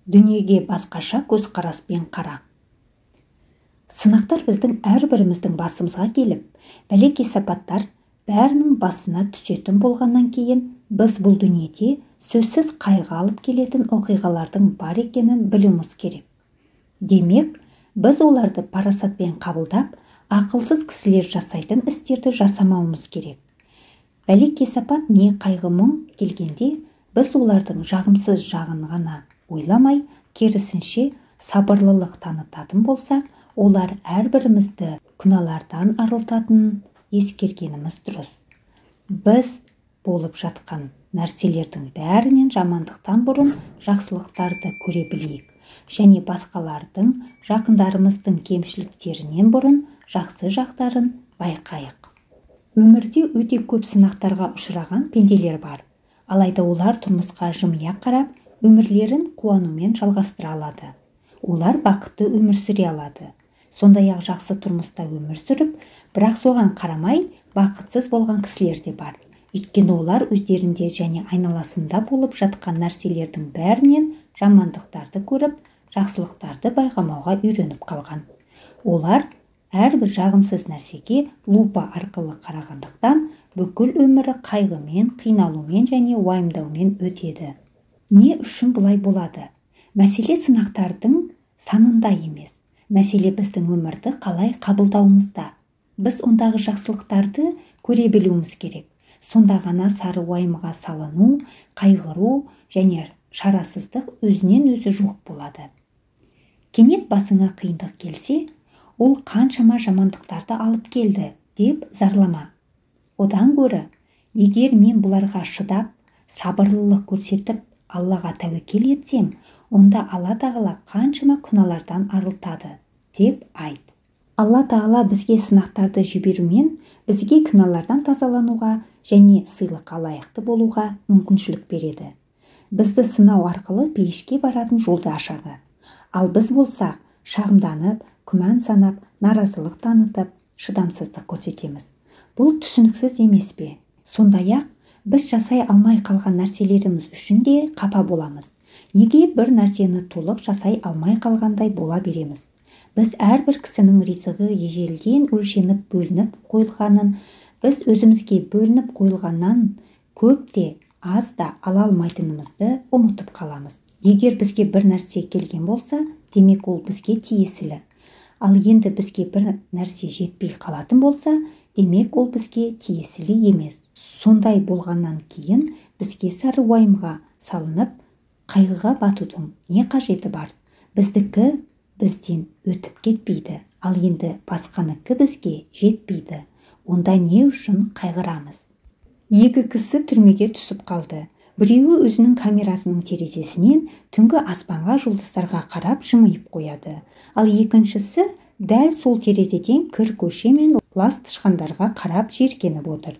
Дүниеге басқаша көзқараспен қара. Сынақтар біздің әрбіріміздің басымызға келіп, бәле-кесапаттар бәрінің басына түсетін болғаннан кейін, біз бұл дүниеде сөзсіз қайғы алып келетін оқиғалардың бар екенін білуіміз керек. Демек, біз оларды парасатпен қабылдап, ақылсыз кісілер жасайтын істерді жасамауымыз керек. Бәле-кесапат не қайғы-мұң келгенде, біз олардың жағымсыз жағын ғана ойламай, керісінше сабырлылық танытатын болсақ, олар әрбірімізді күнәлардан арылтатынын ескергеніміз дұрыс. Біз болып жатқан нәрселердің бәрінен жамандықтан бұрын жақсылықтарды көре білейік, және басқалардың, жақындарымыздың кемшіліктерінен бұрын жақсы жақтарын байқайық. Өмірде өте көп сынақтарға ұшыраған пенделер бар, алайда олар тұрмысқа жымия қарап, өмірлерін қуанумен жалғастыра алады. Олар бақытты өмір сүре алады. Сондай-ақ жақсы тұрмыста өмір сүріп, бірақ соған қарамай бақытсыз болған кісілер де бар. Өйткені олар өздерінде және айналасында болып жатқан нәрселердің бәрінен жамандықтарды көріп, жақсылықтарды байқамауға үйреніп қалған. Олар әрбір жағымсыз нәрсеге лупа арқылы қарағандықтан, бүкіл өмірі қайғымен, қиналумен және уайымдаумен өтеді. Не үшін бұлай болады? Мәселе сынақтардың санында емес. Мәселе біздің өмірді қалай қабылдауымызда. Біз ондағы жақсылықтарды көре білуіміз керек. Сонда ғана сары уайымға салыну, қайғыру және шарасыздық өзінен өзі жоқ болады. Кенет басыңа қиындық келсе, ол қаншама жамандықтарды алып келді деп зарлама. Одан гөрі, егер мен бұларға шыдап, сабырлылық көрсетіп, Аллаға тәуекел етсем, онда Алла Тағала қаншама күнәлардан арылтады, деп айт. Алла Тағала бізге сынақтарды жіберумен, бізге күнәлардан тазалануға және сыйлыққа лайықты болуға мүмкіншілік береді. Бізді сынау арқылы пейішке баратын жолды ашады. Ал біз болсақ, шағымданып, күмән санап, наразылық танытып, шыдамсыздық көрсетеміз. Бұл түсініксіз емес пе? Сондай-ақ, біз жасай алмай қалған нәрселеріміз үшін де қапа боламыз. Неге бір нәрсені толық жасай алмай қалғандай бола береміз? Біз әрбір кісінің ризығы ежелден өлшеніп бөлініп қойылғанын, біз өзімізге бөлініп қойылғаннан көп те, аз да ала алмайтынымызды ұмытып қаламыз. Егер бізге бір нәрсе келген болса, демек ол бізге тиесілі. Ал енді бізге бір нәрсе жетпей қалатын болса, демек ол бізге тиесілі емес. Сондай болғаннан кейін бізге сары уайымға салынып, қайғыға батудың не қажеті бар? Біздікі бізден өтіп кетпейді, ал енді басқаныкі бізге жетпейді. Онда не үшін қайғырамыз? Екі кісі түрмеге түсіп қалды. Біреуі өзінің камерасының терезесінен түнгі аспанға, жұлдыздарға қарап жымиып қояды. Ал екіншісі дәл сол терезеден кір көше мен лас тышқандарға қарап жиіркеніп отыр.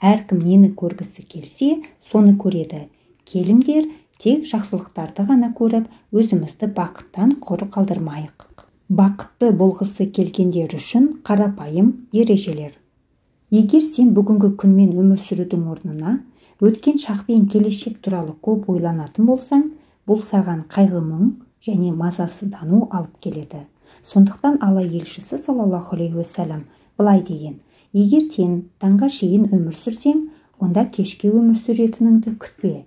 Әркім нені көргісі келсе, соны көреді. Келіңдер, тек жақсылықтарды ғана көріп, өзімізді бақыттан құр қалдырмайық. Бақытты болғысы келгендер үшін қарапайым ережелер. Егер сен бүгінгі күнмен өмір сүрудің орнына, өткен шақ пен келешек туралы көп ойланатын болсаң, бұл саған қайғы-мұң және мазасыздану алып келеді. Сондықтан Алла елшісі саллаллаху алейхи уассалам былай деген: егер сен таңға шейін өмір сүрсең, онда кешке өмір сүретініңді күтпе.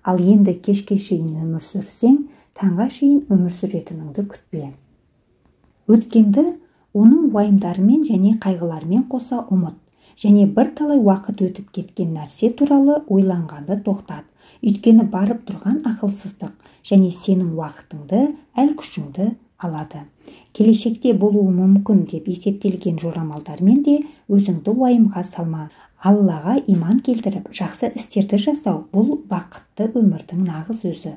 Ал енді кешке шейін өмір сүрсең, таңға шейін өмір сүретініңді күтпе. Өткенді оның уайымдарымен және қайғыларымен қоса ұмыт, және бірталай уақыт өтіп кеткен нәрсе туралы ойланғанды тоқтат. Өйткені барып тұрған ақылсыздық және сенің уақытыңды, әл-күшіңді алады. Келешекте болуы мүмкін деп есептелген жорамалдармен де өзіңді уайымға салма. Аллаға иман келтіріп, жақсы істерді жасау – бұл бақытты өмірдің нағыз өзі.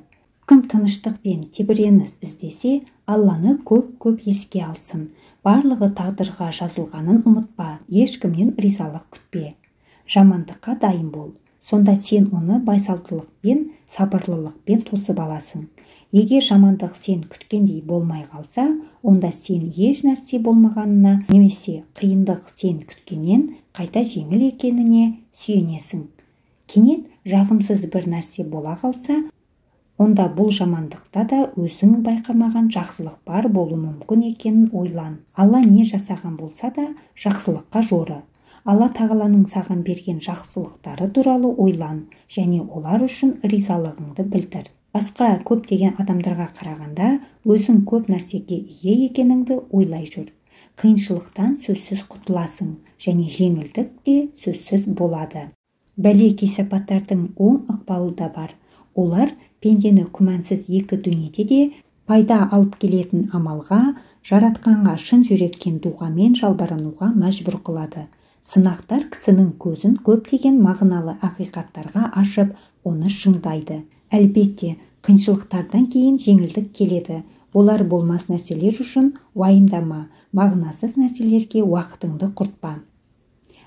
Кім тыныштық пен тебіреніс іздесе, Алланы көп-көп еске алсын. Барлығы тағдырға жазылғанын ұмытпа, ешкімнен ризалық күтпе. Жамандыққа дайын бол. Сонда сен оны байсалдылықпен, сабырлылықпен тосып аласың. Егер жамандық сен күткендей болмай қалса, онда сен еш нәрсе болмағанына, немесе қиындық сен күткеннен қайта жеңіл екеніне сүйенесің. Кенет жағымсыз бір нәрсе бола қалса, онда бұл жамандықта да өзің байқамаған жақсылық бар болуы мүмкін екенін ойлан. Алла не жасаған болса да жақсылыққа жоры. Алла тағаланың саған берген жақсылықтары туралы ойлан және олар үшін ризалығыңды білдір. Басқа көптеген адамдарға қарағанда өзің көп нәрсеге ие екеніңді ойлай жүр. Қиыншылықтан сөзсіз құтыласың және жеңілдік те сөзсіз болады. Бәле кесапаттардың оң ықпалы да бар. Олар пендені күмәнсіз екі дүниеде де пайда алып келетін амалға, жаратқанға шын жүректен дұғамен жалбарынуға мәжбүр қылады. Сынақтар кісінің көзін көптеген мағыналы ақиқаттарға ашып, оны шыңдайды. Әлбетте, қиыншылықтардан кейін жеңілдік келеді. Олар болмас нәрселер үшін уайымдама, мағынасыз нәрселерге уақытыңды құртпа.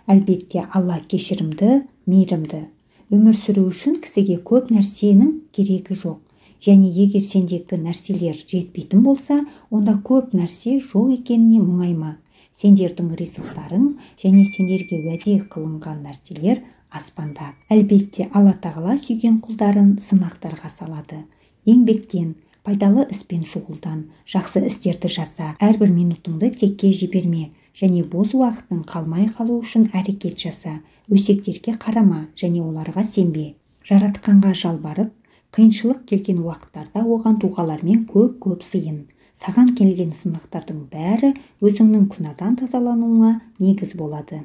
Әлбетте, Алла кешірімді, мейірімді. Өмір сүру үшін кісіге көп нәрсенің керегі жоқ. Және егер сендегі нәрселер жетпейтін болса, онда көп нәрсе жоқ екеніне мұңайма. Сендердің ризықтарың және сендерге уәде қылынған нәрселер аспанда. Әлбетте, Алла тағала сүйген құлдарын сынақтарға салады. Еңбектен, пайдалы іспен шұғылдан, жақсы істерді жаса, әрбір минутыңды текке жіберме және бос уақытың қалмай қалу үшін әрекет жаса. Өсектерге қарама және оларға сенбе. Жаратқанға жалбарып, қиыншылық келген уақыттарда оған дұғалармен көп сыйын. Саған келген сынақтардың бәрі өзіңнің күнәдан тазалануыңа негіз болады.